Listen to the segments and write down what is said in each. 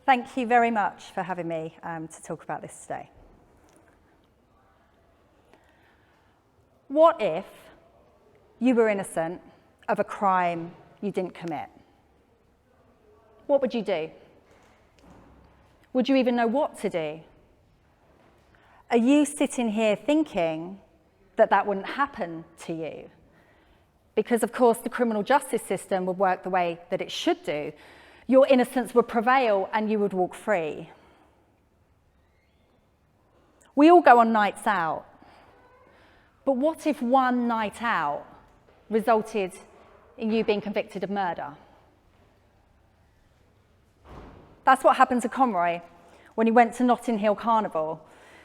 Thank you very much for having me to talk about this today. What if you were innocent of a crime you didn't commit? What would you do? Would you even know what to do? Are you sitting here thinking that that wouldn't happen to you? Because, of course, the criminal justice system would work the way that it should do. Your innocence would prevail and you would walk free. We all go on nights out. But what if one night out resulted in you being convicted of murder? That's what happened to Conroy when he went to Notting Hill Carnival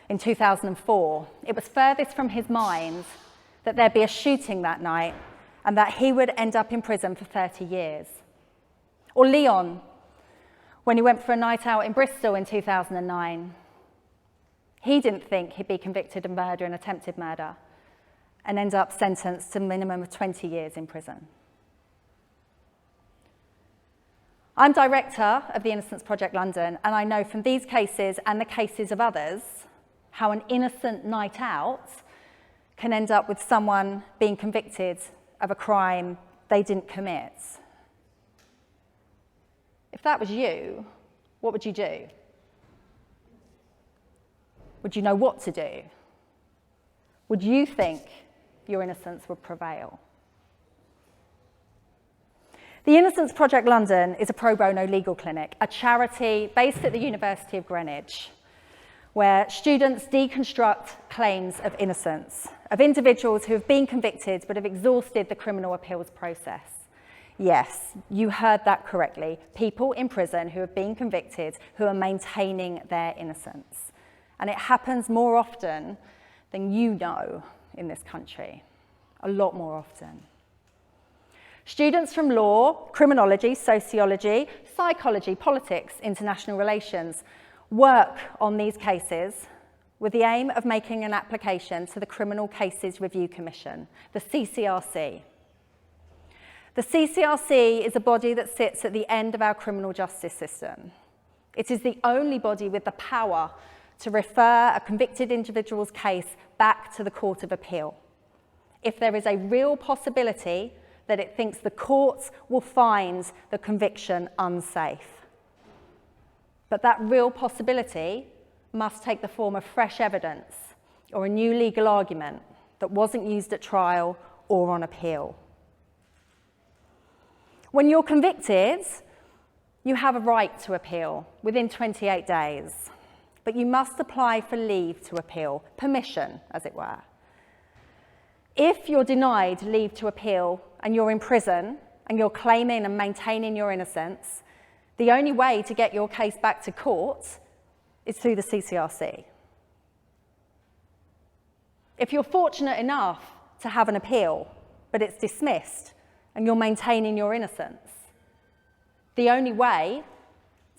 in 2004. It was furthest from his mind that there'd be a shooting that night and that he would end up in prison for 30 years. Or Leon, when he went for a night out in Bristol in 2009. He didn't think he'd be convicted of murder and attempted murder and end up sentenced to a minimum of 20 years in prison. I'm director of the Innocence Project London, and I know from these cases and the cases of others how an innocent night out can end up with someone being convicted of a crime they didn't commit. If that was you, what would you do? Would you know what to do? Would you think your innocence would prevail? The Innocence Project London is a pro bono legal clinic, a charity based at the University of Greenwich, where students deconstruct claims of innocence of individuals who have been convicted but have exhausted the criminal appeals process. Yes, you heard that correctly. People in prison who have been convicted who are maintaining their innocence. And it happens more often than you know in this country, a lot more often. Students from law, criminology, sociology, psychology, politics, international relations work on these cases with the aim of making an application to the Criminal Cases Review Commission, the CCRC. The CCRC is a body that sits at the end of our criminal justice system. It is the only body with the power to refer a convicted individual's case back to the Court of Appeal if there is a real possibility that it thinks the courts will find the conviction unsafe. But that real possibility must take the form of fresh evidence or a new legal argument that wasn't used at trial or on appeal. When you're convicted, you have a right to appeal within 28 days, but you must apply for leave to appeal, permission, as it were. If you're denied leave to appeal and you're in prison and you're claiming and maintaining your innocence, the only way to get your case back to court is through the CCRC. If you're fortunate enough to have an appeal, but it's dismissed and you're maintaining your innocence, the only way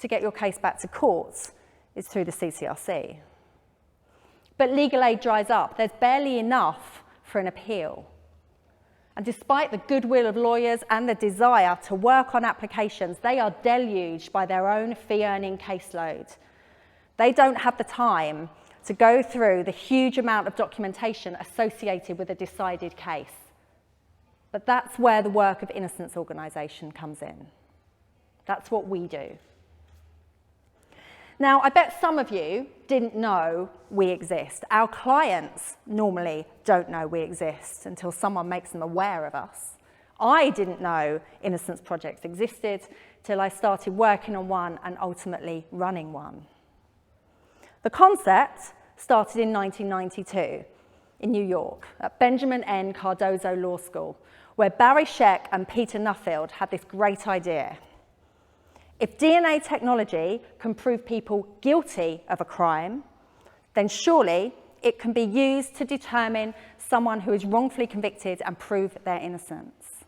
to get your case back to court is through the CCRC. But legal aid dries up. There's barely enough for an appeal. And despite the goodwill of lawyers and the desire to work on applications, they are deluged by their own fee-earning caseload. They don't have the time to go through the huge amount of documentation associated with a decided case. But that's where the work of Innocence Organisation comes in. That's what we do. Now, I bet some of you didn't know we exist. Our clients normally don't know we exist until someone makes them aware of us. I didn't know Innocence Projects existed till I started working on one and ultimately running one. The concept started in 1992 in New York at Benjamin N. Cardozo Law School, where Barry Scheck and Peter Nuffield had this great idea. If DNA technology can prove people guilty of a crime, then surely it can be used to determine someone who is wrongfully convicted and prove their innocence.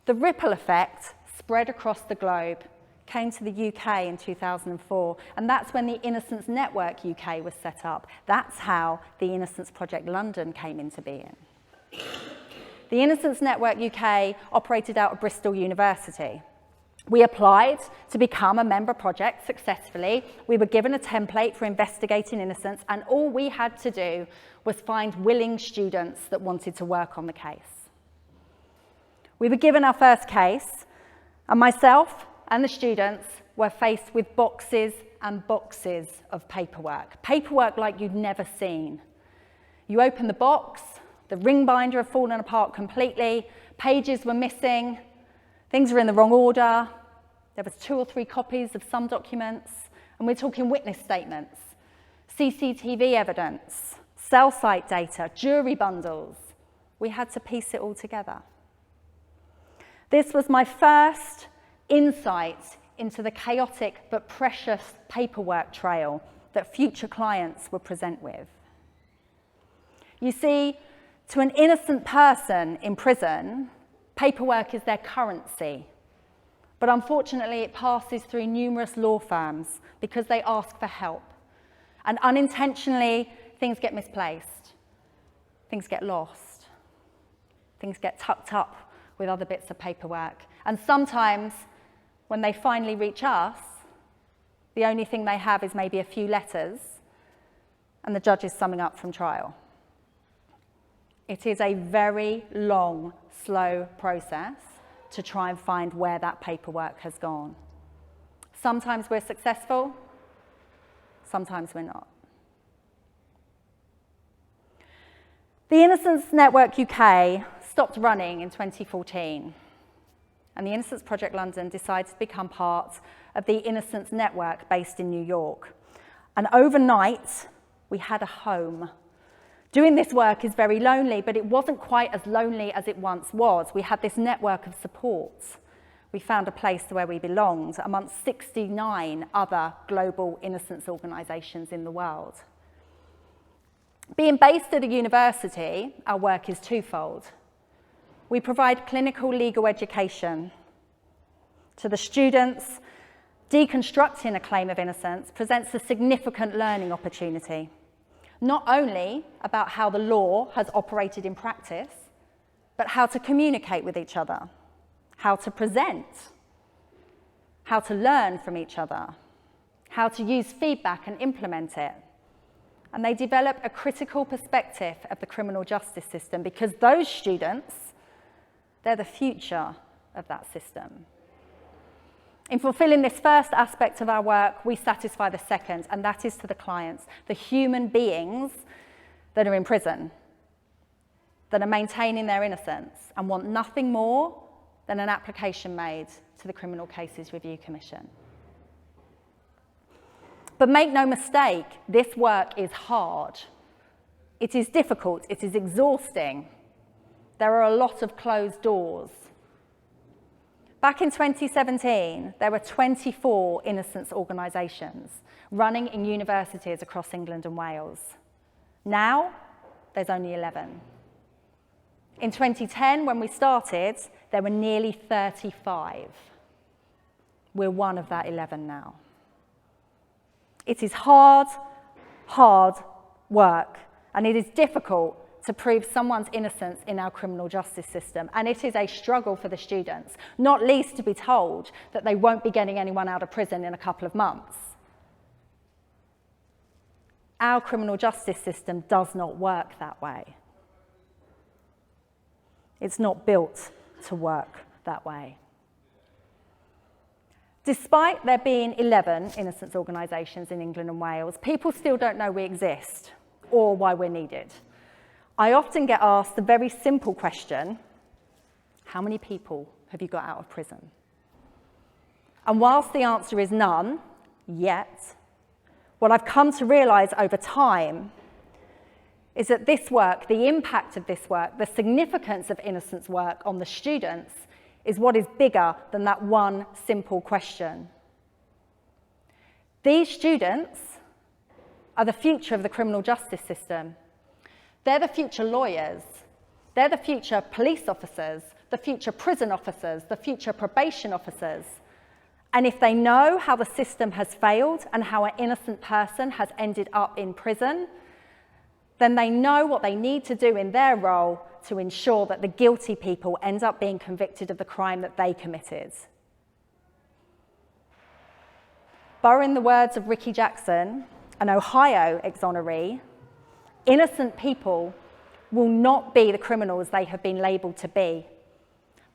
The ripple effect spread across the globe, came to the UK in 2004, and that's when the Innocence Network UK was set up. That's how the Innocence Project London came into being. The Innocence Network UK operated out of Bristol University. We applied to become a member project successfully. We were given a template for investigating innocence, and all we had to do was find willing students that wanted to work on the case. We were given our first case, and myself and the students were faced with boxes and boxes of paperwork. Paperwork like you'd never seen. You open the box, the ring binder had fallen apart completely, pages were missing, things were in the wrong order, there was 2 or 3 copies of some documents, and we're talking witness statements, CCTV evidence, cell site data, jury bundles. We had to piece it all together. This was my first insight into the chaotic but precious paperwork trail that future clients would present with. You see, to an innocent person in prison, paperwork is their currency. But unfortunately, it passes through numerous law firms because they ask for help. And unintentionally, things get misplaced. Things get lost. Things get tucked up with other bits of paperwork. And sometimes, when they finally reach us, the only thing they have is maybe a few letters, and the judge is summing up from trial. It is a very long, slow process to try and find where that paperwork has gone. Sometimes we're successful, sometimes we're not. The Innocence Network UK stopped running in 2014, and the Innocence Project London decided to become part of the Innocence Network based in New York. And overnight, we had a home. Doing this work is very lonely, but it wasn't quite as lonely as it once was. We had this network of support. We found a place where we belonged amongst 69 other global innocence organisations in the world. Being based at a university, our work is twofold. We provide clinical legal education to the students. Deconstructing a claim of innocence presents a significant learning opportunity, not only about how the law has operated in practice, but how to communicate with each other, how to present, how to learn from each other, how to use feedback and implement it. And they develop a critical perspective of the criminal justice system because those students, they're the future of that system. In fulfilling this first aspect of our work, we satisfy the second, and that is to the clients, the human beings that are in prison, that are maintaining their innocence and want nothing more than an application made to the Criminal Cases Review Commission. But make no mistake, this work is hard. It is difficult, it is exhausting. There are a lot of closed doors. Back in 2017, there were 24 innocence organisations running in universities across England and Wales. Now, there's only 11. In 2010, when we started, there were nearly 35. We're one of that 11 now. It is hard work, and it is difficult to prove someone's innocence in our criminal justice system. And it is a struggle for the students, not least to be told that they won't be getting anyone out of prison in a couple of months. Our criminal justice system does not work that way. It's not built to work that way. Despite there being 11 innocence organisations in England and Wales, people still don't know we exist or why we're needed. I often get asked the very simple question, how many people have you got out of prison? And whilst the answer is none, yet, what I've come to realise over time is that this work, the impact of this work, the significance of innocence work on the students is what is bigger than that one simple question. These students are the future of the criminal justice system. They're the future lawyers. They're the future police officers, the future prison officers, the future probation officers. And if they know how the system has failed and how an innocent person has ended up in prison, then they know what they need to do in their role to ensure that the guilty people end up being convicted of the crime that they committed. Borrowing the words of Ricky Jackson, an Ohio exoneree, innocent people will not be the criminals they have been labelled to be,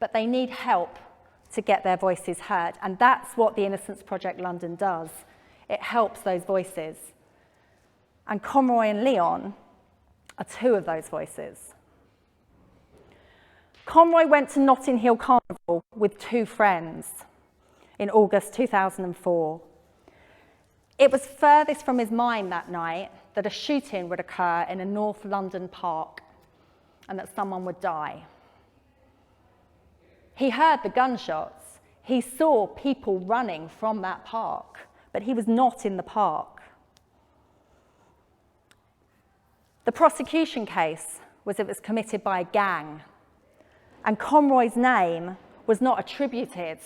but they need help to get their voices heard. And that's what the Innocence Project London does. It helps those voices. And Conroy and Leon are two of those voices. Conroy went to Notting Hill Carnival with two friends in August 2004. It was furthest from his mind that night that a shooting would occur in a North London park and that someone would die. He heard the gunshots. He saw people running from that park, but he was not in the park. The prosecution case was it was committed by a gang, and Conroy's name was not attributed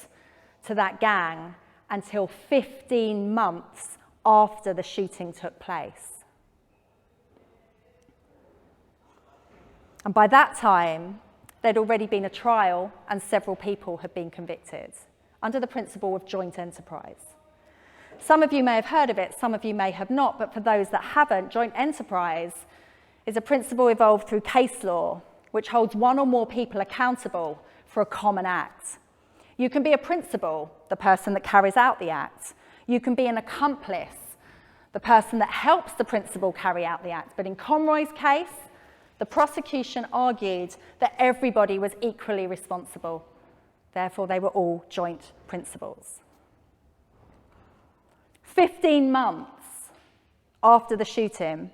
to that gang until 15 months after the shooting took place. And by that time, there'd already been a trial and several people had been convicted under the principle of joint enterprise. Some of you may have heard of it, some of you may have not, but for those that haven't, joint enterprise is a principle evolved through case law, which holds one or more people accountable for a common act. You can be a principal, the person that carries out the act. You can be an accomplice, the person that helps the principal carry out the act. But in Conroy's case, the prosecution argued that everybody was equally responsible. Therefore, they were all joint principals. 15 months after the shooting,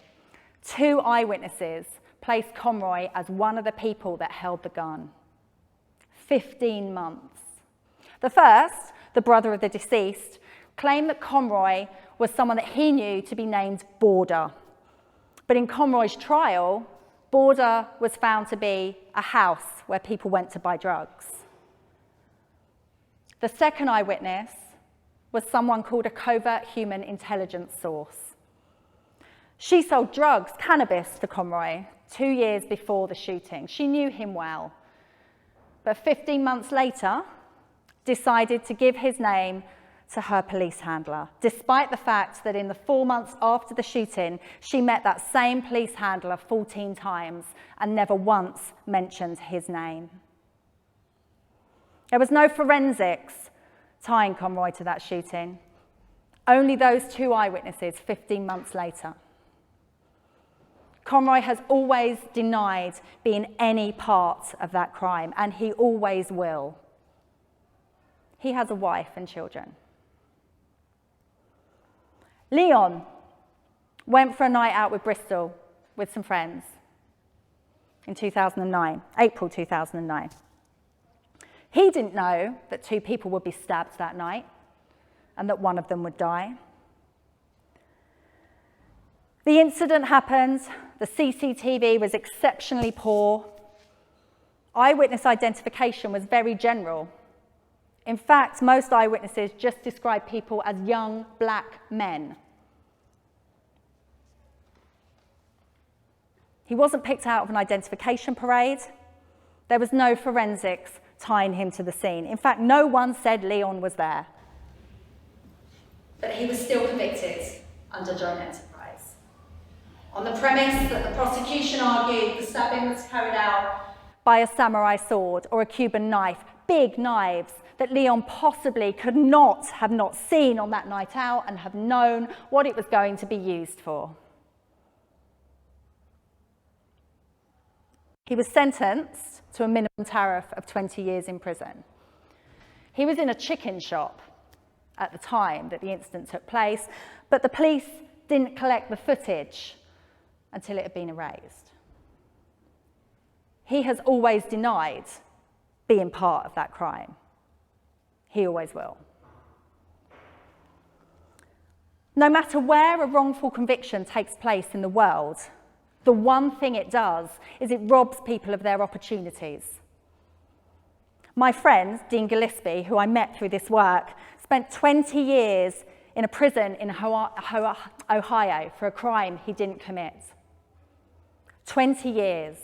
2 eyewitnesses placed Conroy as one of the people that held the gun. 15 months. The first, the brother of the deceased, claimed that Conroy was someone that he knew to be named Border. But in Conroy's trial, Border was found to be a house where people went to buy drugs. The second eyewitness was someone called a covert human intelligence source. She sold drugs, cannabis, to Conroy 2 years before the shooting. She knew him well, but 15 months later, decided to give his name to her police handler, despite the fact that in the 4 months after the shooting, she met that same police handler 14 times and never once mentioned his name. There was no forensics tying Conroy to that shooting, only those 2 eyewitnesses 15 months later. Conroy has always denied being any part of that crime, and he always will. He has a wife and children. Leon went for a night out with Bristol with some friends in 2009, April 2009. He didn't know that 2 people would be stabbed that night and that one of them would die. The incident happened, the CCTV was exceptionally poor. Eyewitness identification was very general. In fact, most eyewitnesses just described people as young black men. He wasn't picked out of an identification parade. There was no forensics tying him to the scene. In fact, no one said Leon was there. But he was still convicted under joint enterprise, on the premise that the prosecution argued the stabbing was carried out by a samurai sword or a Cuban knife, big knives that Leon possibly could not have not seen on that night out and have known what it was going to be used for. He was sentenced to a minimum tariff of 20 years in prison. He was in a chicken shop at the time that the incident took place, but the police didn't collect the footage until it had been erased. He has always denied being part of that crime. He always will. No matter where a wrongful conviction takes place in the world, the one thing it does is it robs people of their opportunities. My friend, Dean Gillespie, who I met through this work, spent 20 years in a prison in Ohio for a crime he didn't commit. 20 years.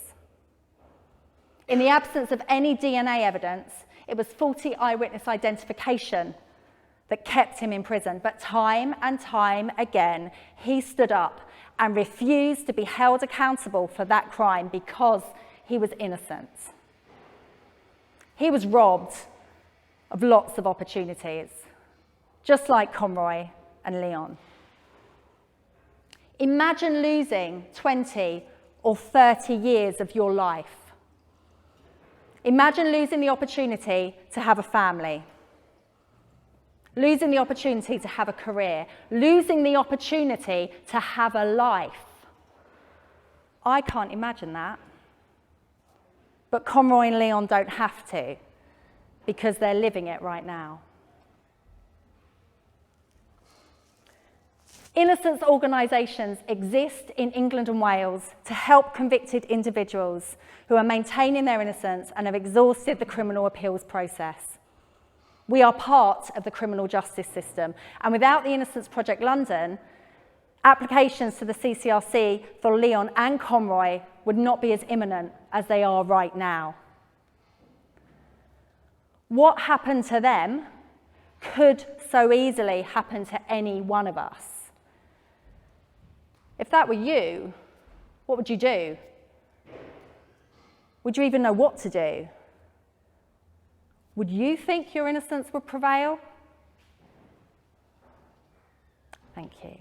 In the absence of any DNA evidence, it was faulty eyewitness identification that kept him in prison. But time and time again, he stood up and refused to be held accountable for that crime because he was innocent. He was robbed of lots of opportunities, just like Conroy and Leon. Imagine losing 20 or 30 years of your life. Imagine losing the opportunity to have a family, losing the opportunity to have a career, losing the opportunity to have a life. I can't imagine that. But Conroy and Leon don't have to, because they're living it right now. Innocence organisations exist in England and Wales to help convicted individuals who are maintaining their innocence and have exhausted the criminal appeals process. We are part of the criminal justice system, and without the Innocence Project London, applications to the CCRC for Leon and Conroy would not be as imminent as they are right now. What happened to them could so easily happen to any one of us. If that were you, what would you do? Would you even know what to do? Would you think your innocence would prevail? Thank you.